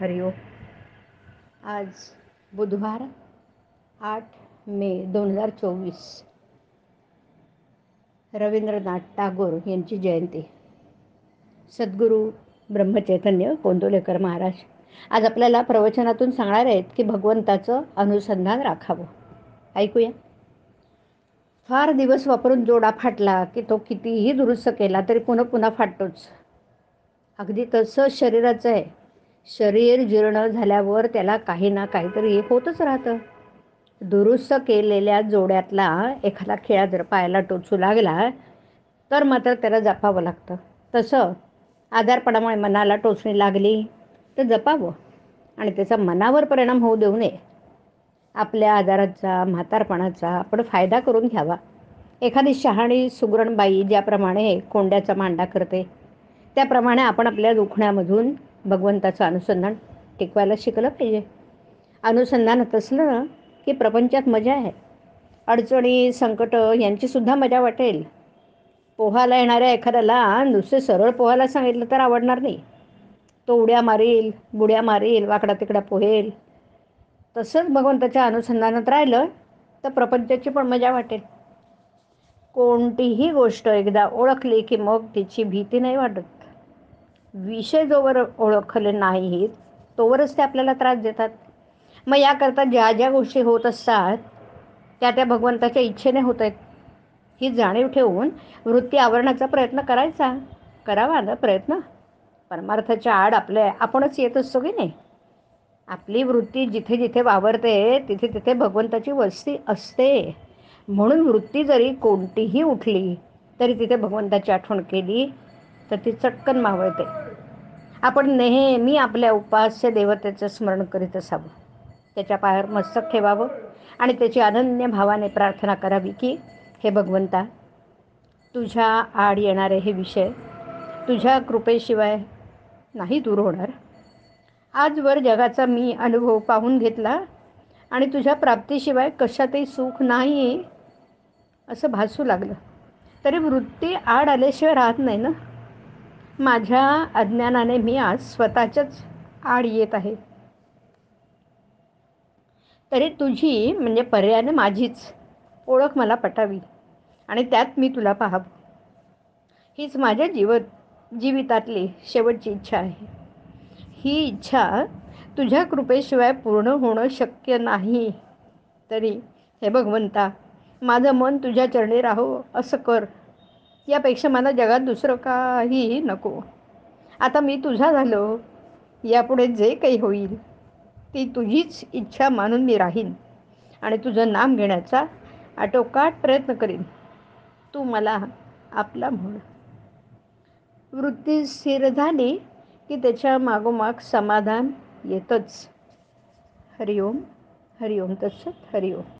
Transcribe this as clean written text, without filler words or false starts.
हरिओम. आज बुधवार 8 मे 2024 रवींद्रनाथ टागोर यांची जयंती. सद्गुरू ब्रह्मचैतन्य कोंडोलेकर महाराज आज आपल्याला प्रवचनातून सांगणार आहेत की भगवंताचं अनुसंधान राखावं. ऐकूया. फार दिवस वापरून जोडा फाटला की तो कितीही दुरुस्त केला तरी पुन्हा पुन्हा फाटतोच. अगदी तसं शरीराचं आहे. शरीर जीर्ण झाल्यावर त्याला काही ना काहीतरी होतच राहतं. दुरुस्त केलेल्या जोड्यातला एखादा खिळा जर पायाला टोचू लागला तर मात्र त्याला जपावं लागतं. तसं आजारपणामुळे मनाला टोचणी लागली तर जपावं आणि त्याचा मनावर परिणाम होऊ देऊ नये. आपल्या आजाराचा, म्हातारपणाचा आपण फायदा करून घ्यावा. एखादी शहाणी सुगरणबाई ज्याप्रमाणे कोंड्याचा मांडा करते त्याप्रमाणे आपण आपल्या दुखण्यामधून भगवंताचं अनुसंधान टिकवायला शिकलं पाहिजे. अनुसंधानात असलं ना की प्रपंचात मजा आहे. अडचणी, संकट यांचीसुद्धा मजा वाटेल. पोहायला येणाऱ्या एखाद्याला नुसते सरळ पोहायला सांगितलं तर आवडणार नाही. तो उड्या मारील, बुड्या मारील, वाकडा तिकडा पोहेल. तसंच भगवंताच्या अनुसंधानात राहिलं तर प्रपंचाची पण मजा वाटेल. कोणतीही गोष्ट एकदा ओळखली की मग तिची भीती नाही वाटत. विषय जोवर ओळखले नाहीत तोवरच ते आपल्याला त्रास देतात. मग याकरता ज्या ज्या गोष्टी होत असतात त्या भगवंताच्या इच्छेने होत आहेत ही जाणीव ठेवून वृत्ती आवरण्याचा प्रयत्न करावा ना प्रयत्न. परमार्थाच्या आड आपणच येत असतो की नाही. आपली वृत्ती जिथे जिथे वावरते तिथे तिथे भगवंताची वस्ती असते. म्हणून वृत्ती जरी कोणतीही उठली तरी तिथे भगवंताची आठवण केली तर ती चटकन मावळते. आपण नेहमी आपल्या उपास्य देवतेचं स्मरण करीत असावं. त्याच्या पायावर मस्तक ठेवावं आणि त्याची अनन्य भावाने प्रार्थना करावी की हे भगवंता, तुझ्या आड येणारे हे विषय तुझ्या कृपेशिवाय नाही दूर होणार. आजवर जगाचा मी अनुभव पाहून घेतला आणि तुझ्या प्राप्तीशिवाय कशातही सुख नाही असं भासू लागलं. तरी वृत्ती आड आल्याशिवाय राहत नाही ना. माझ्या अज्ञानाने मी आज स्वतःच्याच आड येत आहे. तरी तुझी म्हणजे पर्यायाने माझीच ओळख मला पटावी आणि त्यात मी तुला पाहावं. हीच माझ्या जीवितातली शेवटची इच्छा आहे. ही इच्छा तुझ्या कृपेशिवाय पूर्ण होणं शक्य नाही. तरी हे भगवंता, माझं मन तुझ्या चरणी राहो असं कर. यापेक्षा मला जगात दुसरं काही नको. आता मी तुझा झालो. यापुढे जे काही होईल ती तुझीच इच्छा मानून मी राहीन आणि तुझं नाम घेण्याचा आटोकाट प्रयत्न करीन. तू मला आपला म्हण. वृत्ती स्थिर झाली की त्याच्या मागोमाग समाधान येतच. हरिओम. हरिओम तत्सत. हरिओम.